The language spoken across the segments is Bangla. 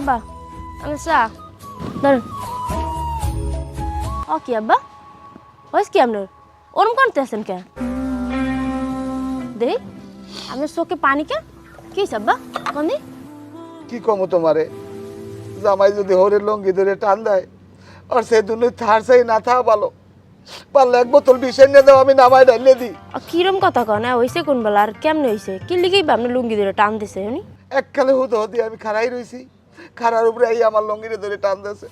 আব্বা আমি চা ধরেন। ও কি আব্বা ওই কি আপনার ওরম করতে আছেন কে দেই আপনার চোখে পানি কে কি আব্বা কন্দি কি কমো তোমারে জামাই যদি হরের লঙ্গি ধরে টান দেয় আর সে দুনো থার সাই না থা ভালো পারলে এক বোতল বিষের নিয়ে দাও আমি নামাই ঢাইলে দিই। কিরম কথা কন হইছে কোন বেলা আর কেমনে হইছে কি লিগেই বা আপনার লুঙ্গি ধরে টান দিছে উনি এককালে হুদ হদি আমি খাড়াই রইছি খাড়ার উপরে এই আমার লঙ্গিরে ধরে টান দিয়েছে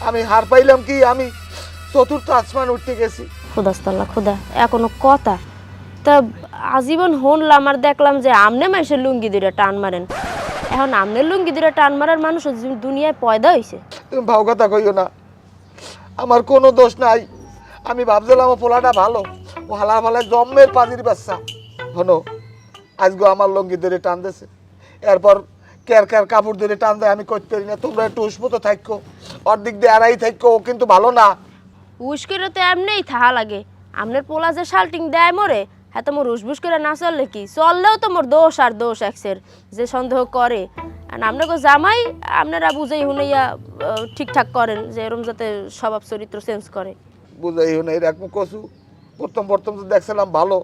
আমি হার পাইলাম কি আমি চতুর্থ আসমান উঠতে গেছি। খোদাস্তাল্লা খোদা এখনো কথা তা আজীবন হনলাম আর দেখলাম যে আমনে মানুষের লুঙ্গি ধরে টান মারেন এখন আমনের লুঙ্গি ধরে টান মারার মানুষ দুনিয়ায় পয়দা হইছে। তুমি ভাও কথা কইও না আমার কোনো দোষ নাই আমি ভাবছিলাম আমার পোলাটা ভালো ও হালার ফালায় জম্মের পাজির বাচ্চা হনো আজকে আমার লঙ্গি ধরে টান দিয়েছে এরপর কেয়ার কেয়ার কাপড় ধরে টান দেয় আমি করতে পারি না তোমরা একটু উষ্মত থাকো অর্ধেক দিয়ে আড়াই থাকো ও কিন্তু ভালো না। উস্কেরও তো এমনিই থাহা লাগে আপনার পোলা যে শাল্টিং দেয় মরে হ্যাঁ তো মোর উসবুস করে না চললে কি চললেও তো মোর দোষ আর দোষ একসের যে সন্দেহ করে আর আপনাকে জামাই আপনারা বুঝেই হুনাইয়া ঠিকঠাক করেন যে এরম যাতে স্বভাব চরিত্র চেঞ্জ করে বুঝাই নাই রাখবো কচু প্রথম প্রথম তো দেখছিলাম ভালো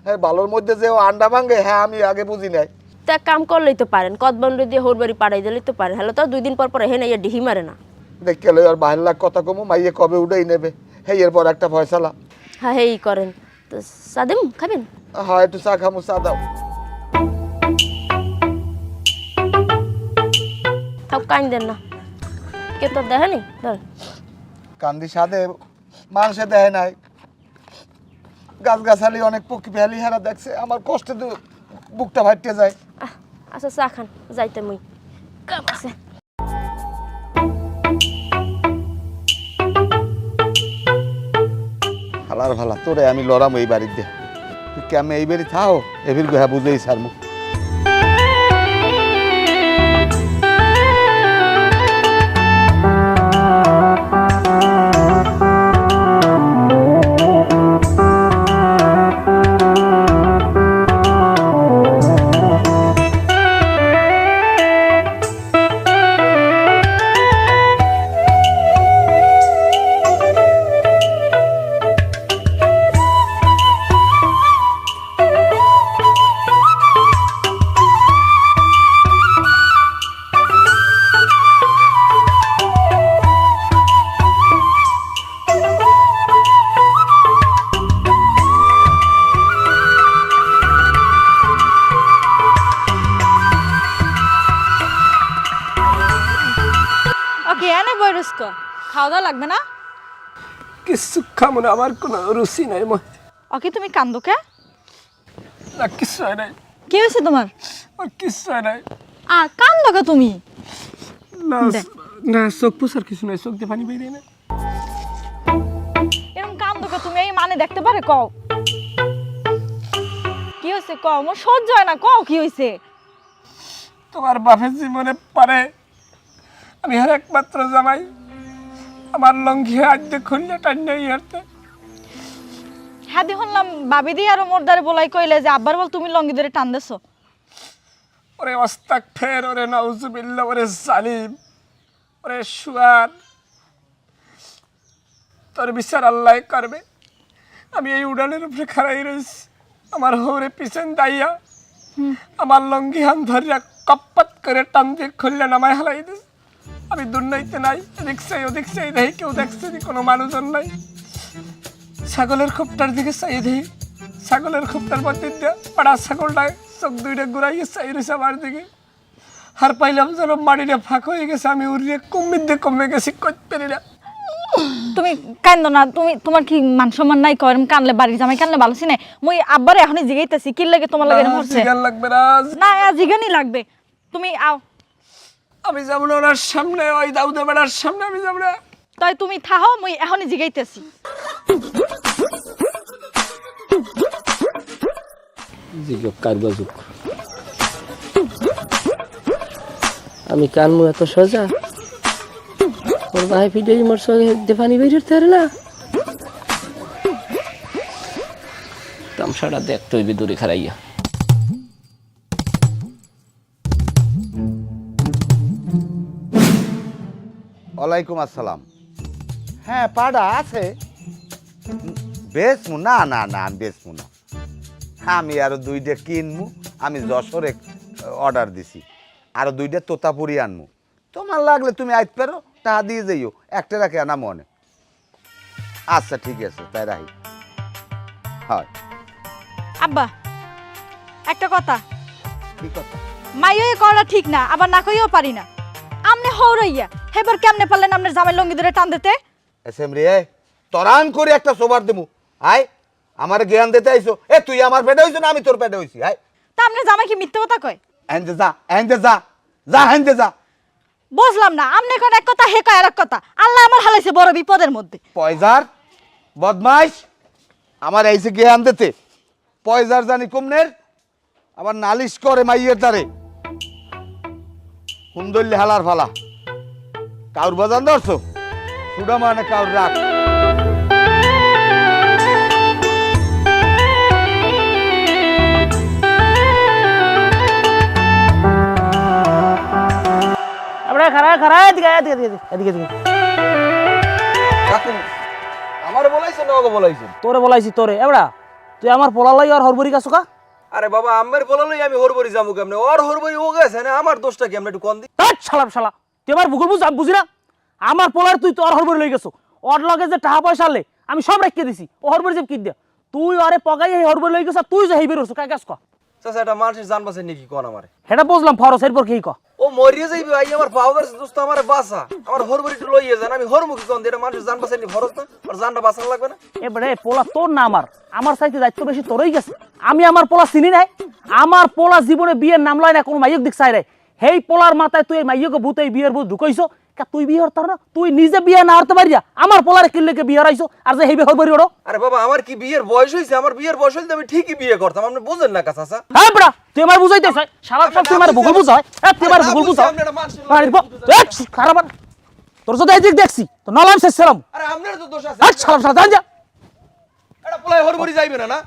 হ্যাঁ ভালোর মধ্যে যে ও আন্ডা ভাঙে হ্যাঁ আমি আগে বুঝি নাই। তা কাম করলেই তো পারেন কদবন্ড দিয়ে হোরবাড়ি পাড়াই দিলেই তো পারেন হ্যালো তো 2 দিন পর পর হেন ইয়া ডিহি মারে না দেখে লো আর 12 লাখ কথা কমো মাইয়ে কবে উঠেই নেবে হ্যাঁ এরপর একটা ফয়সালা। হ্যাঁ হেই করেন তো সাদেম খাবেন হ্যাঁ একটু চা খামো চা দাও থাক কাইন দেন না কে তো দেখেনি ধর কান্দি সাদে মানুষে দেয় নাই গাছ গাছালি অনেক পক্ষী ভ্যালি হারা দেখছে আমার কষ্টে বুকটা ফাটিয়ে যায়। আচ্ছা চা খান যাইতে মুই কাম আছে হালার ভালা তোরে আমি লড়াম এই বাড়ির দিয়ে তুই কেমন এই বাড়ি থাও এবির গোহা বুঝেই সারমু। খাওয়া দাওয়া লাগবে না কিছু খামো না আমার কোনো রুচি নাই ওকে তুমি কান্দো কে না কিছু হয় নাই কি হয়েছে তোমার কিছু হয় নাই কান্দো কে তুমি না না চোখ পুষার কিছু নাই চোখ দিয়ে পানি বেরিয়ে না এরকম কান্দো কে তুমি এই মানে দেখতে পারে কও কি হয়েছে কও মোর সহ্য হয় না কও কি হয়েছে তোমার বাপের জীবনে পারে আমি আর একমাত্র জামাই আমার লঙ্ঘি আজ খুললে টান্নে ইয়ারতে হ্যাঁ দেখলাম বাবি দি আর মোর দ্বারে বলাই কইলে যে আব্বার বল তুমি লঙ্গি ধরে টান দেছো ওরে ওস্তাক ফের ওরে নাউজুবিল্লাহ ওরে জালিম ওরে শুয়ার তোর বিচার আল্লাহ করবে আমি এই উড়ানের উপরে খাড়াই রয়েছি আমার হৌরে পিছন দাইয়া আমার লঙ্গি হান ধরিয়া কপ্পত করে টান দিয়ে খুললে নামায় হালাই দিস আমি দুর্নাইতে নাই এদিক চাই ওদিক চাই দেখি কেউ দেখছে কোনো মানুষজন নাই ছাগলের খোপটার দিকে চাই দেখি ছাগলের খোপটার মধ্যে দিয়ে পাড়া ছাগলটায় চোখ দুইটা ঘুরাইয়ে চাই রয়েছে আমার দিকে হার পাইলাম যেন মাটিটা ফাঁক হয়ে গেছে আমি উড়িয়ে কমির দিয়ে কমে গেছি করতে পারি না তুমি কান্দো না তুমি তোমার কি মান সম্মান নাই করেন কানলে বাড়ির জামাই কানলে ভালো সিনে মুই আব্বারে এখনই জিগাইতেছি কি লাগে তোমার লাগে মরছে জিগান লাগবে রাজ না জিগানি লাগবে তুমি আও আমি যাব না ওনার সামনে ওই দাউদে বেড়ার সামনে আমি যাব না তাই তুমি থাহো মুই এখনই জিগাইতেছি জিগো কারবাজুক আমি কানমু এত সোজা ওর ভাই ফিডেই মোর সঙ্গে দেফানি বেরিয়ে না তামসাটা দেখতে হইবে দূরে খারাইয়া ওয়ালাইকুম আসসালাম। হ্যাঁ পাড়া আছে, বেচমু না না না আমি বেচমু না, আমি আরো 2টা কিনমু। আমি যশোরে অর্ডার দিছি, আরো 2টা তোতাপুরি আনমু। তোমার লাগলে তুমি আইতে পারো, টাকা দিয়ে যাইও, একটা রাখে আনা মনে। আচ্ছা ঠিক আছে, তাই রাখি। হয় আব্বা একটা কথা, কি কথা? মাইও করা ঠিক না, আবার না কইও পারি না। আমনে হৌরাইয়া হেবার কেমনে পারলেন আপনার জামাই লঙ্গি ধরে টান দিতে? এসএম রে তরান করে একটা সোবার দেবো। আয় আমার জ্ঞান দিতে আইছো, এ তুই আমার পেটে হইছো না আমি তোর পেটে হইছি? আয় তা আপনার জামাই কি মিথ্যে কথা কয়? হেনতে যা, হেনতে যা, যা হেনতে যা। বুঝলাম না, আমনে কোন এক কথা হে কয় আর এক কথা। আল্লাহ আমার হালাইছে বড় বিপদের মধ্যে। পয়জার বদমাইশ আমার এইসে জ্ঞান দিতে, পয়জার জানি কমনের, আবার নালিশ করে মাইয়ের দ্বারে। সুন্দরলি হালার ফালা কাউর বাজান ধরছো, সুডা মানে কাউর রাখ। খারা খারা এদিকে এদিকে এদিকে এদিকে এদিকে। আমার বলাইছে না ওকে বলাইছে? তোরে বলাইছি তোরে। এবড়া তুই আমার পোলা লাই আর হরবরি কাছো কা? আরে বাবা আম্মের বলালই আমি হরবরি যাবো কেমনে? ওর হরবরি ও গেছে না, আমার দোষটা কি? আমরা একটু কম দিই। তাই শালা শালা তুই আমার ভূগোল বুঝি না? আমার পোলার তুই তোর হরবরি লই গেছো, ওর লগে যে টাকা পয়সা আনলে আমি সব রেখে দিছি, ও হরবরি যে কি দিয়া তুই আরে পগাই এই হরবরি লই গেছ, তুই যে হেই বেরোছ কাই কাজ ক? চাচা এটা মানুষের জান বাঁচে নাকি কোন আমারে? হেটা বুঝলাম, ফরসের পর কি ক? ও মরিয়ে যাইবে ভাই, আমার পাউডার দোস্ত আমারে বাঁচা, আমার হরবরি একটু লইয়ে যান, আমি হরমুখী কোন দিয়ে? এটা মানুষের জান বাঁচে নি ফরজ না? আর জানটা বাঁচানো লাগবে না? এবারে পোলা তোর না আমার চাইতে দায়িত্ব বেশি তোরই গেছে। আমি আমার পোলা চিনি নাই, আমার পোলা জীবনে বিয়ের নাম লয় না, কোনো মাইয়ক দিক চাই রে। হেই পোলার মাথায় তুই এই মাইয়কে ভূত এই বিয়ের ভূত ঢুকাইছো, কা তুই বিয়ে হতার না? তুই নিজে বিয়ে না হতে পারিয়া আমার পোলার কিল্লেকে বিয়ে হরাইছো, আর যে হেই হরবরি ওড়ো। আরে বাবা আমার কি বিয়ের বয়স হয়েছে? আমার বিয়ের বয়স হইলে আমি ঠিকই বিয়ে করতাম, আপনি বুঝেন না চাচা? হ্যাঁ বড়া তুই আমার বুঝাইতেছ, শালা সব তুই আমার ভূগোল বুঝায়, তুই আমার ভূগোল বুঝায়। খারাপ তোর যদি এদিক দেখছি তো নলাম শেষছিলাম। আরে আপনার তো দোষ আছে, আচ্ছা শালা জান যা, এটা পোলায় হরবরি যাইবে না না?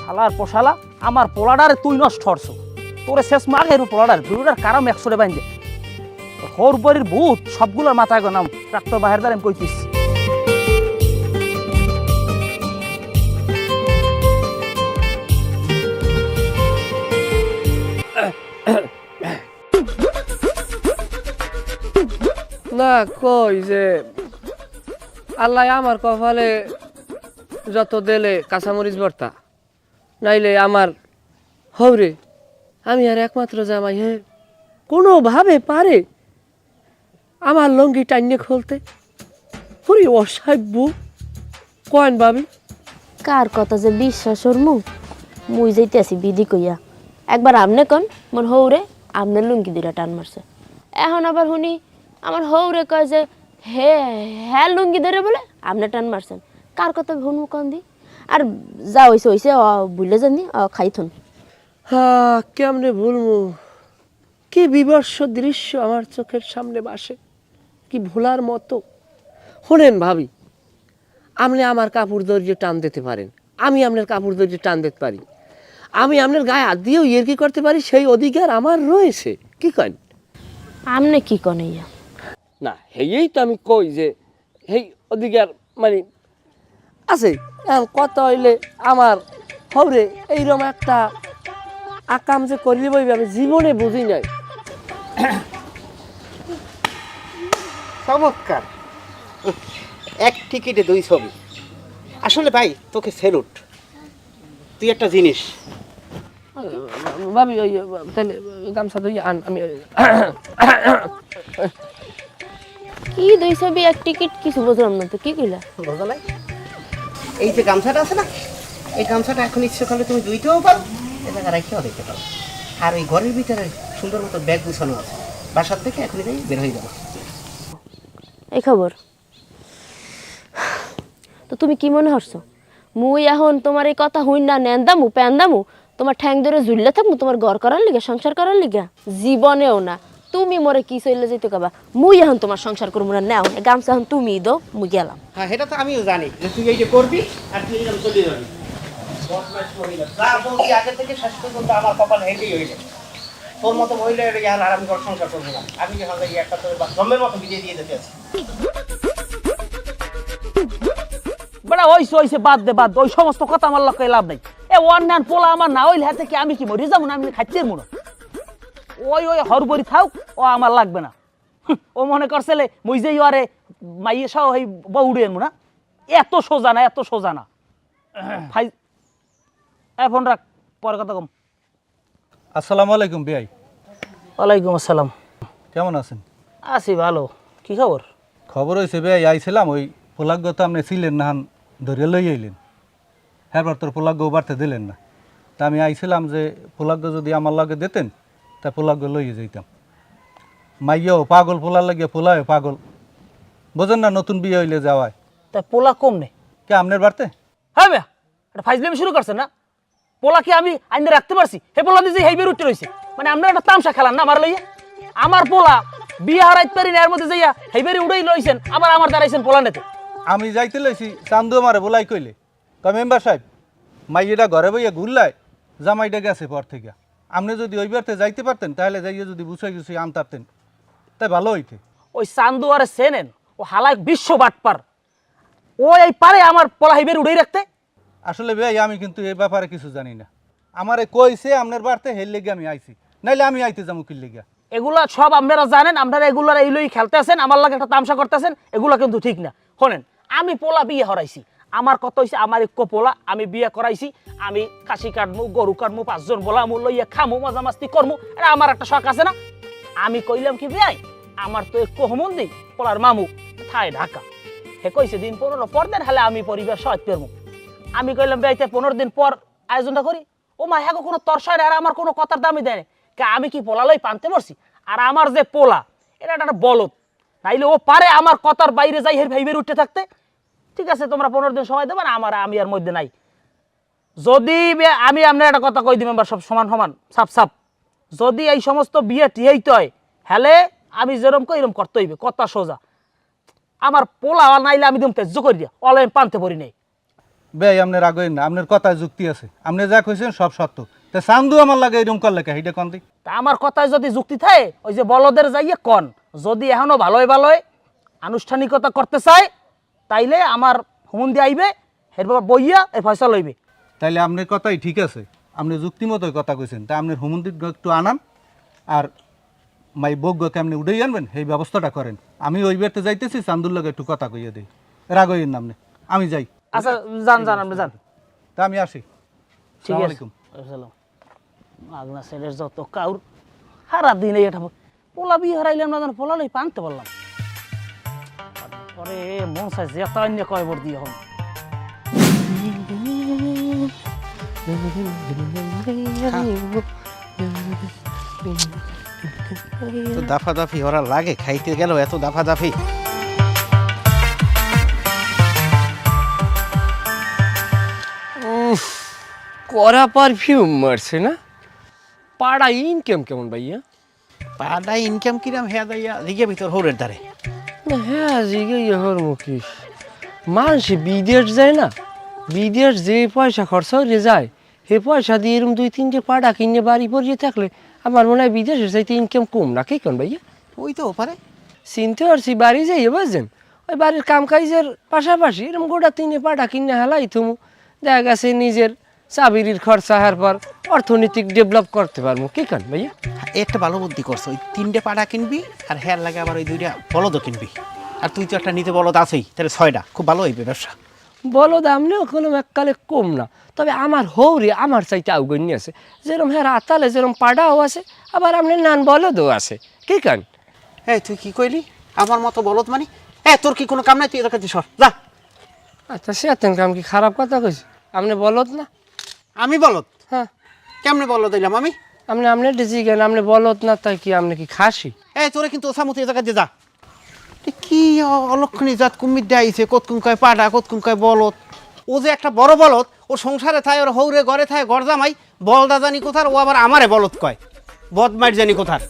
শালার পোশালা আমার পোলাডারে তুই নষ্ট হরছ, তোরে শেষ মার হেরু পোলাডার দুটার কারণ 100 বাইন্দে হরবরির ভূত সবগুলোর মাথায় গো নাম ট্রাক্টর বাহির দ্বারা আমি কইতিস। না কই যে আল্লাহ আমার কপালে যত দেলে কাঁচামরিচ ভর্তা, নাইলে আমার হৌরে আমি আর একমাত্র জামাই, হে কোনোভাবে পারে আমার লঙ্গি টাইনে খুলতে? পুরি অসাব্য কয়েন ভাবি। কার কথা যে বিশ্বাস হরমু? মুই যাইতে আছি বিধি কইয়া, একবার আমনে কন মোর হৌরে আমনে লুঙ্গি দিরা টান মারছে, এখন আবার শুনি আমার হৌরে কয় যে হে হ্যাঁ লুঙ্গি ধরে বলে আমনে টান মারছেন। কার কথা শুনমু কন দি? আর যা হইছে হইছে, ভুলে জানি খাইথুন। হ্যাঁ কেমনে ভুলমু? কি বিভৎস দৃশ্য আমার চোখের সামনে বাসে, কি ভোলার মতো। শোনেন ভাবি, আপনি আমার কাপড় দর্জি টান দিতে পারেন, আমি আপনার কাপড় দর্জি টান দিতে পারি, আমি আপনার গায়ে হাত দিয়েও ইয়ে কি করতে পারি, সেই অধিকার আমার রয়েছে। কি করেন? আমনে কি কন ইয়া? না হেই তো আমি কই যে হেই অধিকার মানে আছে। এখন কত হইলে আমার হবরে এইরকম একটা আকাম যে করিলে বইবে আমি জীবনে বুঝি নাই। চমৎকার, এক টিকিটে 2 ছবি। আসলে ভাই তোকে সেলুট। তুই একটা জিনিস, ভাবি ওই তাহলে গামছা ধুই আন, আমি কি 2 ছবি 1 টিকিট কিছু বুঝলাম না তো, কি কইলা? বোঝা নাই? এই যে গামছাটা আছে না, এই গামছাটা এখন ইচ্ছে করলে তুমি দুইতেও পারো, এ জায়গা রাখিও দেখতে পারো। আর ওই ঘরের ভিতরে সুন্দর মতো ব্যাগ গুছানো আছে, বাসার থেকে এখনই যাই বের হয়ে যাবো। এই খবর তো তুমি কি মনে হরছো? মুই এখন তোমার এই কথা হইন না নেন্দামু প্যান্দামু তোমার ঠ্যাং ধরে ঝুললে থাকবো তোমার ঘর করার লিগা, সংসার করার লিগা? জীবনেও না। তুমি মরে কি চলে যেতে কবা, মুই এখন তোমার সংসার করবো না। নাও গামছা এখন তুমি দো, মুই গেলাম। হ্যাঁ সেটা তো আমিও জানি যে তুই এই যে করবি আর তুই এরকম চলে যাবি। বদমাইশ মহিলা, যা বলছি আগে থেকে শেষ পর্যন্ত আমার কপাল হেঁটেই হয়ে যাবে। তোর মতো মহিলা আর আমি ঘর সংসার করবো না। আমি যখন যাই একটা তোর জম্মের মতো বিজয় দিয়ে যেতে আছি। বেটা ওইসে বাদ দে বাদ দে। ওই সমস্ত কথা আমার লক্ষ্য লাভ নাই। এ ওয়ান পোলা আমার না হইলে হাতে কি আমি কি মরি যাবো না? আমি খাইতে মনে ওই হরবরি থাক, ও আমার লাগবে না। ও মনে করছিলে মুই যে আরে মাইয়ে সহ এই বউ উড়ে না, এত সোজা না, এত সোজা না। ভাই ফোন রাখ, পরে কথা কম। আসসালামু আলাইকুম বিআই। ওয়ালাইকুম আসসালাম। কেমন আছেন? আছি ভালো। কি খবর? খবর হয়েছে বিআই, আইছিলাম ওই পোলাগ্য তো আপনি ছিলেন না, হান ধরিয়ে লই আইলেন। হ্যাঁ তোর পোলাগ্য বাড়তে দিলেন না। তা আমি আইছিলাম যে পোলাগ্য যদি আমার লাগে দিতেন তা পোলাগ্য লইয়ে যেতাম। মাইয়াও পাগল, পোলার লাগিয়ে পোলাও পাগল, বোঝেন না? নতুন বিয়ে হইলে যাওয়ায়। তা পোলা কম নেই কে আপনার বাড়তে? হ্যাঁ ভাইয়া, এটা ফাইজলামি শুরু করছেন না? পোলা কি আমি আইনে রাখতে পারছি? হে পোলা দিয়ে হেইবের উঠতে রয়েছে, মানে আপনার একটা তামসা খেলান না আমার লইয়া? আমার পোলা বিয়ে হারাইতে পারি না, এর মধ্যে যাইয়া হেইবেরি উড়েই লইছেন, আবার আমার দাঁড়াইছেন পোলা নেতে। আমি যাইতে লইছি, চান্দু আমারে বলাই কইলে কয় মেম্বার সাহেব মাইয়েটা ঘরে বইয়া ঘুরলায় জামাইটা গেছে পর থেকে। আপনি যদি ওই বাড়তে যাইতে পারতেন তাহলে যাইয়ে যদি বুঝে গেছি আনতারতেন, তাই ভালো হইতে। ওই চান্দু আরে চেনেন? ও হালাই বিশ্ব বাটপার। ও এই পারে আমার পোলা হেইবের উড়েই রাখতে? আসলে ভাই আমি কিন্তু এই ব্যাপারে কিছু জানি না। আমারে কইছে আপনার বাড়তে হের লেগে আমি আইছি, নাইলে আমি আইতে যাবো কি লেগে? এগুলা সব আপনারা জানেন, আপনারা এগুলার এইলই খেলতে আছেন, আমার লাগে একটা তামসা করতেছেন, এগুলা কিন্তু ঠিক না। শোনেন, আমি পোলা বিয়ে হরাইছি, আমার কত হয়েছে, আমার এক পোলা আমি বিয়ে করাইছি, আমি কাশি কাটমু, গরু কাটমু, 5 জন বলা মু লইয়া খামু, মজা মাস্তি করমু, এটা আমার একটা শখ আছে না? আমি কইলাম কি ভাই, আমার তো এক কোহমন্দি পোলার মামু থাই ঢাকা, হে কইছে দিন 15 পর দেন, হলে আমি পরিবার সহায় পেরমু। আমি কইলাম ভাই 15 দিন পর আয়োজনটা করি। ও মা হ্যাঁ কোনো তরসায় আর আমার কোনো কথার দামই দেয় না। আমি কি পোলা লই পানতে পারছি? আর আমার যে পোলা এটা একটা বলদ, নাইলে ও পারে আমার কথার বাইরে যাই হের ভাইবের উঠতে থাকতে। ঠিক আছে, তোমরা 15 দিন সময় দেবে না, আমি আর মধ্যে নাই। যদি আমি আপনার একটা কথা কই দিবেন, সব সমান সমান সাপ সাপ, যদি এই সমস্ত বিয়ে টিয়াইতে হয় হ্যালে আমি যেরকম কই এরকম করতে হইবে, কথা সোজা। আমার পোলা নাইলে আমি দিম তেজ করি দিয়া, অলে আমি পানতে পারি নাই। ভাই আপনার আগে না, আপনার কথায় যুক্তি আছে, আপনি যা কইছেন সব সত্য। তা চান্দু আমার লাগে এরকম করলে কে, এইটা কন দি? তা আমার কথায় যদি যুক্তি থাকে, ওই যে বলদের যাইয়ে কন, যদি এখনো ভালোই ভালোই আনুষ্ঠানিকতা করতে চায় তাইলে আমার হুমন্দি আইবে, এরপর বইয়া এর ফয়সাল হইবে। তাইলে আপনার কথাই ঠিক আছে, আপনি যুক্তি মতোই কথা কইছেন। তা আপনার হুমন্দির একটু আনান, আর মাই বজ্ঞকে আপনি উঠেই আনবেন, এই ব্যবস্থাটা করেন। আমি ওই বেরতে যাইতেছি, চান্দুর লগে একটু কথা কইয়া দিই, রাগ হইয়েন না আপনি। আমি যাই। আচ্ছা যান যান, আপনি যান। তা আমি আসি। ঠিক আসসালামু আছে। আলাইকুম। আসসালাম। আগনা সেলের যত কাউর সারা দিন এটা পোলা বিয়ে হারাইলাম না, পোলা লই পানতে পারলাম। পরে মন চাই যে অন্য কয়বর দিয়ে হন। দাফাদাফি ওরা লাগে, খাইতে গেল এত দাফাদাফি। করা পারফিউম মারছে না? পাড়া ইনকাম কেমন ভাইয়া? পাড়া ইনকাম কিরাম হ্যাঁ দাইয়া দিকে ভিতর হোরের দ্বারে। না হ্যাঁ জিগে হর মুখিস, মানুষ বিদেশ যায় না, বিদেশ যে পয়সা খরচা হয়ে যায়, সে পয়সা দিয়ে এরকম 2-3টে পাড়া কিনে বাড়ি পরিয়ে থাকলে আমার মনে হয় বিদেশের চাইতে ইনকাম কম না, কি কোন ভাইয়া? ওই তো পারে চিনতে পারছি, বাড়ি যাইয়ে বুঝছেন, ওই বাড়ির কাম কাজের পাশাপাশি এরকম গোটা 3 পাড়া কিনে হেলাই তুমি দেখা গেছে নিজের চাবিরির খরচা হার পর অর্থনৈতিক ডেভেলপ করতে পারবো, কি কান ভাইয়া? একটা ভালো বুদ্ধি করছো, ওই 3টে পাড়া কিনবি আর হ্যার লাগে আবার ওই 2টা বলদও কিনবি। আর তুই তো একটা নিতে বলদ আছেই, তাহলে 6টা, খুব ভালো হইবে ব্যবসা। বলো দামলেও কোনো এককালে কম না, তবে আমার হৌরে আমার চাইতে আউগণ্য আছে, যেরকম হ্যাঁ আতালে যেরকম পাড়াও আছে, আবার আপনার নান বলদও আছে, কি কান? হ্যাঁ তুই কি কইলি আমার মতো বলদ মানে? হ্যাঁ তোর কি কোনো কাম নাই, তুই এর কাছে সর যা। আচ্ছা সে কাম কি খারাপ কথা কইছি? আপনি বলদ না? আমি বলদ? হ্যাঁ। কেমনে বলদ দিলাম আমি? আপনি ডিজি কেন আপনি বলদ না, তাই কি আপনি কি খাসি? এই তোরে কিন্তু ওসামতি এ জায়গায় যা। কি অলক্ষণী জাত কুমির দেয়াইছে, কতকুম কয় পাড়া, কতকুম কয় বলদ। ও যে একটা বড় বলদ, ও সংসারে থায়, ওর হৌরে ঘরে থায়, ঘর জামাই, বলদা জানি কোথার, ও আবার আমারে বলদ কয়, বদমাইট জানি কোথার।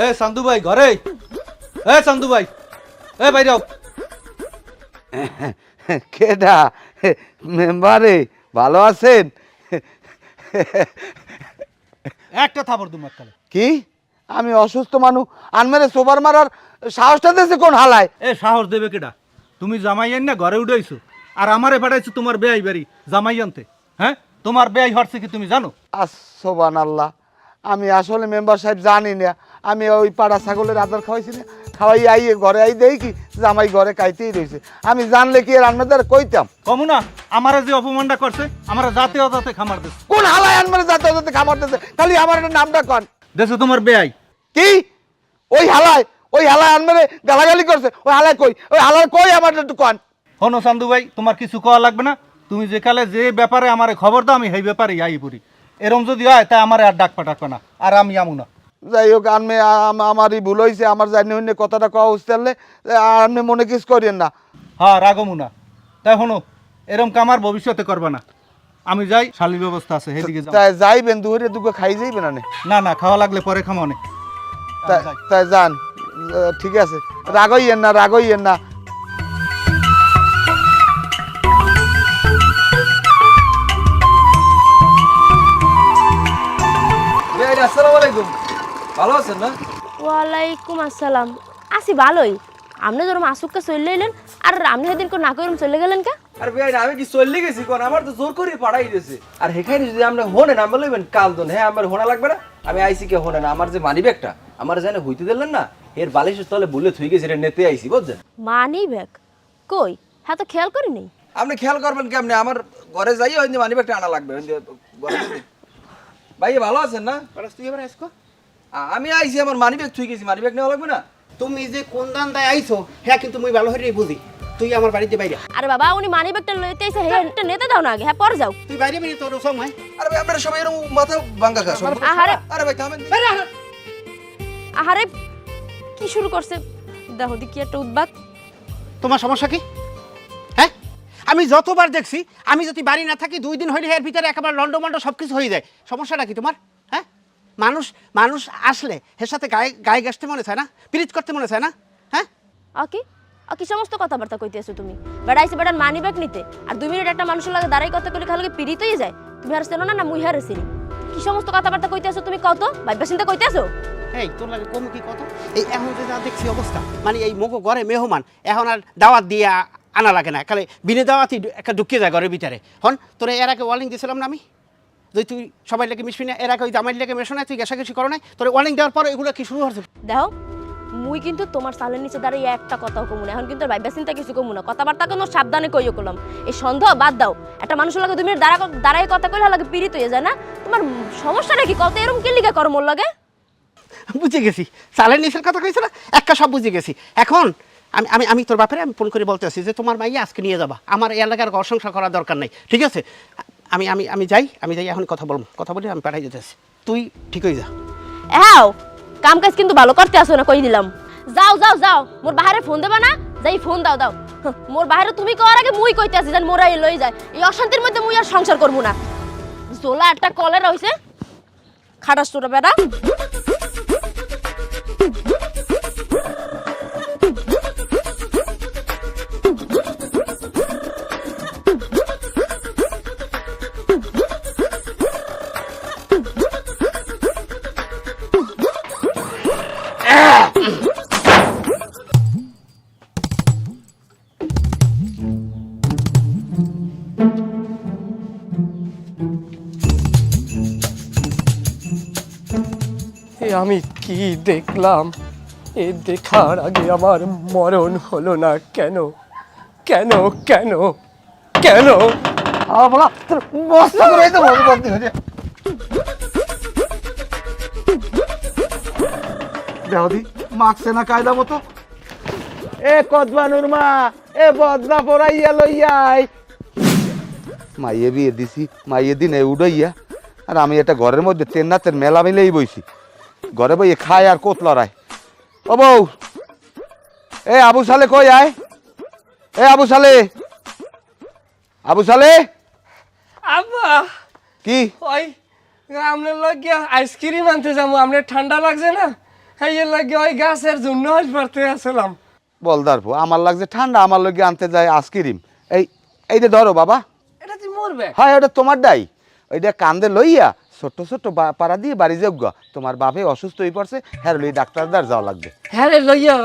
এ চান্দু ভাই ঘরে, এ চান্দু ভাই, এ বাইরে কেডা মেম্বারে ভালো আছেন? একটা থাপড় দুমার তালে। কি আমি অসুস্থ মানুষ আনমেরে সোবার মারার সাহসটা দিয়েছে কোন হালায়? এ সাহস দেবে কেডা? তুমি জামাই আন না ঘরে উঠাইছো আর আমারে পাঠাইছো তোমার বেয়াই বাড়ি জামাই আনতে। হ্যাঁ, তোমার বেয়াই হচ্ছে কি তুমি জানো? সোবান আল্লাহ, আমি আসলে মেম্বার সাহেব জানি না। আমি ওই পাড়া ছাগলের আদর খাওয়াইছি না, খাওয়াই আইয়ে ঘরে আই দেই কি জামাই ঘরে খাইতেই রয়েছে। আমি জানলে কি আর আপনাদের কইতাম? কমু না, আমারে যে অপমানটা করছে আমারে জাতে অজাতে খামার দিচ্ছে। কোন হালায় আনমেরে যাতে যাতে খাবার দিতে? খালি আমার একটা নামটা কন। দেশে তোমার বেয়াই। কি ওই হালায় আনমেরে গালাগালি করছে? ওই হালায় কই? ওই হালায় কই আমার একটু কন। হনো চান্দু ভাই, তোমার কিছু কওয়া লাগবে না। তুমি যে কালে যে ব্যাপারে আমারে খবর দাও আমি সেই ব্যাপারে আই পড়ি। এরম যদি হয় তাই আমারে আর ডাক পাঠাকবে না, আর আমি আমু না। যাই হোক আনমে আমারই ভুল হয়েছে, আমার জানি হইনে কথাটা কওয়া উচিত হলে আপনি মনে কিছু করেন না। হ্যাঁ, রাগমু না। তাই হনো, এরম কামার ভবিষ্যতে করবে না। আমি যাই, শালির ব্যবস্থা আছে সেদিকে যাও। তাই যাইবেন দুপুরে দুটো খাই যাইবেন না? না না, খাওয়া লাগলে পরে খামো অনেক। তাই যান, ঠিক আছে, রাগইয়েন না। বেআইন আসসালামু আলাইকুম, ভালো আছেন না? ওয়ালাইকুম আসসালাম। আসি ভালোই। আপনি ধরুন আসুককে চলে এলেন আর আপনি সেদিন না করে চলে গেলেন কে? আর বেআইন আমি কি চললে গেছি কোন? আমার তো জোর করে পাঠাই দিয়েছে। আর হেখানে যদি আমরা হোনেন আমরা লইবেন কালদন। হ্যাঁ, আমার হোনা লাগবে না। আমি আইসি কে হোনেন, আমার যে মানি ব্যাগটা আমার জানে হইতে দিলেন না, এর বালিশের তলে বুলে থুই গেছে, এটা নেতে আইসি বুঝছেন? মানি ব্যাগ কই? হ্যাঁ তো খেয়াল করি নেই। আপনি খেয়াল করবেন কেমনে? আমার ঘরে যাই ওই মানি ব্যাগটা আনা লাগবে। ভাই ভালো আছেন না? তুই এবার আসকো। আমি আইসি, আমার মানি ব্যাগ থুই গেছি, মানি ব্যাগ নেওয়া লাগবে না? তুমি যে কোন দান্দায় আইছো হ্যাঁ, কিন্তু মুই ভালো হইরে বুঝি। তুই আমার বাড়িতে বাইরে, আরে বাবা, উনি মানি ব্যাগটা লইতে এসে হ্যাঁ এটা নেতে দাও না আগে, হ্যাঁ পরে যাও। তুই বাইরে বেরিয়ে তোর সময়। আরে ভাই আপনারা সবাই এরকম মাথা ভাঙ্গা খা। আহারে আরে ভাই থামেন। আহারে, কি শুরু করছে দেখো দি, কি একটা উদ্বাদ। তোমার সমস্যা কি? হ্যাঁ, আমি যতবার দেখছি আমি যদি বাড়ি না থাকি 2 দিন হইলে এর ভিতরে একেবারে লন্ডমন্ড সব কিছু হয়ে যায়। সমস্যাটা কি তোমার? হ্যাঁ, মানুষ আসলে এর সাথে গায়ে গাছতে মনে চায় না, পিরিত করতে মনে চায় না? হ্যাঁ, কি সমস্ত কথাবার্তা কইতেছো তুমি? বেড়াইছে বেড়ান মানি ব্যাগ নিতে আর 2 মিনিট একটা মানুষের লাগে দাঁড়াই কথা কইলে খালি পিরিত হয়ে যায়। তুমি আর চেনো না মুই হারে চিনি। কি সমস্ত কথাবার্তা কইতেছো তুমি? কত ভাইবা চিন্তা কইতেছো? এই তোর লাগে কম কি কথা? এই এখন যে যা দেখছি অবস্থা, মানে এই মোগো ঘরে মেহমান এখন আর দাওয়াত দিয়ে আনা লাগে না, খালি বিনে দাওয়াতই একটা ঢুকিয়ে যায় ঘরের ভিতরে। হন তোরে এর আগে ওয়ার্নিং দিয়েছিলাম না আমি, যে তুই সবাই লেগে মিশবি না, এর আগে ওই জামাই লেগে মেশো না, তুই ঘেঁষাঘেঁষি করো নাই, তোর ওয়ার্নিং দেওয়ার পরে এগুলো কি শুরু হচ্ছে? দেখো, মুই কিন্তু তোমার সালের নিচে দাঁড়িয়ে একটা কথাও কমু না। এখন কিন্তু ভাইবা চিন্তা কিছু কমু না, কথাবার্তা কোনো সাবধানে কইও কলম। এই সন্দেহ বাদ দাও। একটা মানুষের লাগে 2 মিনিট দাঁড়াই কথা কইলে লাগে পিরিত হয়ে যায় না? তোমার সমস্যাটা কি? কত এরকম কি লিগা করো মোর লাগে? বুঝে গেছি, সালের নিচের কথা কইছে না, একটা সব বুঝে গেছি। এখন আমি তোর বাপেরে আমি ফোন করে বলতে আসি যে তোমার মাইয়া আজকে নিয়ে যাবা, আমার এই এলাকার ঘর সংসার করার দরকার নেই, ঠিক আছে? আমি যাই এখন কথা বলে আমি পাঠাই যেতেছি, তুই ঠিক হয়ে যা। হ্যাঁ, কাম কাজ কিন্তু ভালো করতে আসো না, কই দিলাম। যাও মোর বাহিরে ফোন দেবা না? যাই ফোন দাও। মোর বাহিরে তুমি করার আগে মুই কইতে আসি জান মোরাই লই যায়। এই অশান্তির মধ্যে মুই আর সংসার করবো না। জোলা একটা কলের হইছে, খাটাস তোরা বেড়া। আমি কি দেখলাম? এ দেখার আগে আমার মরণ হলো না কেন? কেন কেন কেন? বলা তোর মস্ত করে তো বলতে হচ্ছে। দেহদি মাখছে না কায়দা মতো। এ কদবানুর মা, এ বদনা পড়াইয়া লইয়াই। মাইয়ে বিয়ে দিছি, মাইয়ে দিনে উড়াইয়া, আর আমি এটা ঘরের মধ্যে তেন্নাতের মেলা মিলেই বইছি। ঘরে বইয়ে খায় আর কোত লড়াই। ও বউ, এ আবু সালে কই আয়? এ আবু সালে, আব্বা কি ওই আপনার লাগে আইসক্রিম আনতে যাবো, আপনার ঠান্ডা লাগছে না? হ্যাঁ, এর লাগে ওই গাছের জন্য আসবারতে আসলাম। বলদার পো আমার লাগছে ঠান্ডা, আমার লগে আনতে যায় আইসক্রিম। এই এই যে ধরো বাবা। এটা তুই মরবে হ্যাঁ ওটা তোমার ডাই, ওইটা কান্দে লইয়া ছোট্ট ছোট্ট পাড়া দিয়ে বাড়ি যাও। তোমার বাপে অসুস্থ হয়ে পড়ছে, হ্যাঁ লই ডাক্তারদার যাওয়া লাগবে। হ্যাঁ রে লইয়া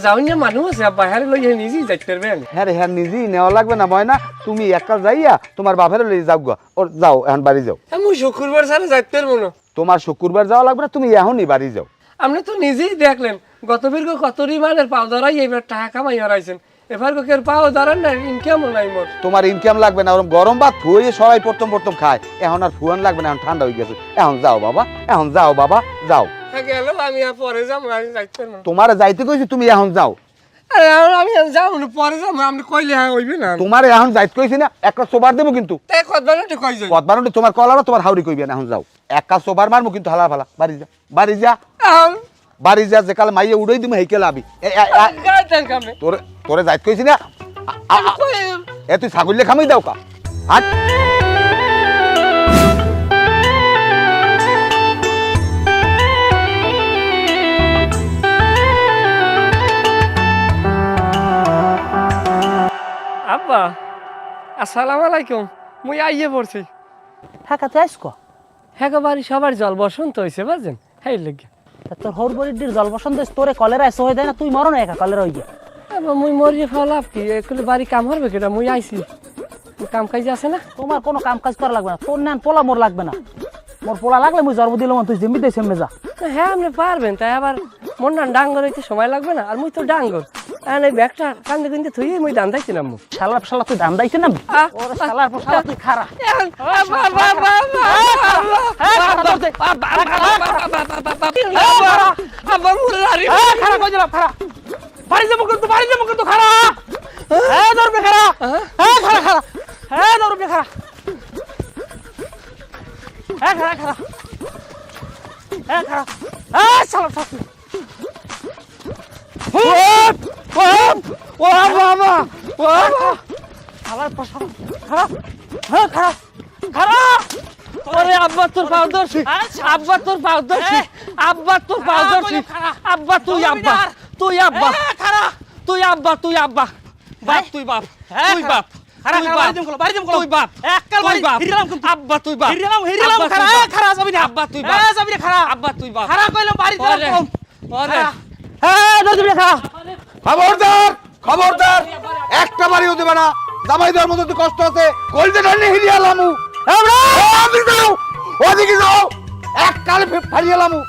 যাও না মানুষ আছে আব্বা, হ্যাঁ লইয়া নিজেই যাইতে পারবেন। হ্যাঁ রে হ্যাঁ নিজেই নেওয়া লাগবে না ময়না, তুমি একা যাইয়া তোমার বাপের লই যাও গা। ওর যাও এখন বাড়ি যাও। আমি শুক্রবার ছাড়া যাইতে পারবো না। তোমার শুক্রবার যাওয়া লাগবে না, তুমি এখনই বাড়ি যাও। আপনি তো নিজেই দেখলেন গত বীরকে কত রিমানের পাও ধরাই এবার টাকা কামাই হারাইছেন, এবার কেউ পাও ধরান না, ইনকামও নাই মোর। তোমার ইনকাম লাগবে না, ওরকম গরম ভাত ফুয়ে সবাই প্রথম খায়, এখন আর ফুয়ান লাগবে না, এখন ঠান্ডা হয়ে গেছে। এখন যাও বাবা, এখন যাও বাবা যাও। হ্যাঁ গেল, আমি আর পরে যাবো, আমি যাইতে পারবো না। তোমার যাইতে কইছি, তুমি এখন যাও। আরে আমি যাবো না, পরে যাবো, আপনি কইলে হ্যাঁ হইবে না। তোমার এখন যাইতে কইছি না, একটা সোবার দেবো কিন্তু। তাই কতবার কই যাই পদ্মানটি তোমার কলারও তোমার হাউরি কইবে না, এখন যাও। একটা সোবার মারবো কিন্তু হালা ফালা। বাড়ি যা, বাড়ি যা, বাড়ি যা, যে কাল মাইয়ে উড়াই দিমু হেইকে লাবি। তোরে তোরে যাইতে কইছি না, এ তুই ছাগলে খামাই দাও কা। হাট আব্বা আসসালামু আলাইকুম, মুই আইয়ে পড়ছি। হ্যাঁ কাছে আইস কো হ্যাঁ বাড়ি সবার জল বসন্ত হয়েছে বুঝছেন, হ্যাঁ লেগে তোর হর বড়ির জল বসন্ত তোরে কলেরা এসে হয়ে যায় না, তুই মরো না একা কলেরা হয়ে যায়। মুই মরিয়ে ফেলাম কি এগুলো বাড়ি কাম হবে কেটা, মুই আইছি কাম কাজ আছে না। তোমার কোনো কাম কাজ করা লাগবে না, তোর না পোলা মোর লাগবে না। মোর পোলা লাগলে মুই জন্ম দিলাম, তুই যেমনি দেয় সেমনি যা। হ্যাঁ আপনি পারবেন, তাই আবার মন না ডাঙ্গর হইতে সময় লাগবে না, আর মুই তো ডাঙ্গর। আর এই ব্যাগটা কান্দে কিন্তু থুই মুই দান্দাইছি না। শালা তুই দাম দাইছে না, ওরে শালার পর শালা তুই খারা। বাড়ি যাবো কিন্তু, বাড়ি যাবো কিন্তু, খারা। হ্যাঁ দৌড়বে খারা, হ্যাঁ খারা খারা, হ্যাঁ দৌড়বে খারা, হ্যাঁ খারা খারা, হ্যাঁ খারা, হ্যাঁ শালা শালা। আব্বা তোর পাও ধরছি, আব্বা তোর পাও ধরছি, আব্বা তোর পাও ধরছি, আব্বা তুই আব্বা, তুই আব্বা, তুই আব্বা, তুই আব্বা, বাপ তুই বাপ, তুই বাপ, তুই বাপ, আব্বা তুই বাপ, আব্বা তুই বাপ, আব্বা তুই বাপ, খবরদার খবরদার, একটা বাড়িও দেবে না। জামাই দেওয়ার মতো তো কষ্ট আছে, কলতে টানে হিরিয়ালামু। ওদিকে যাও, এক কালে ফাড়িয়ালামু।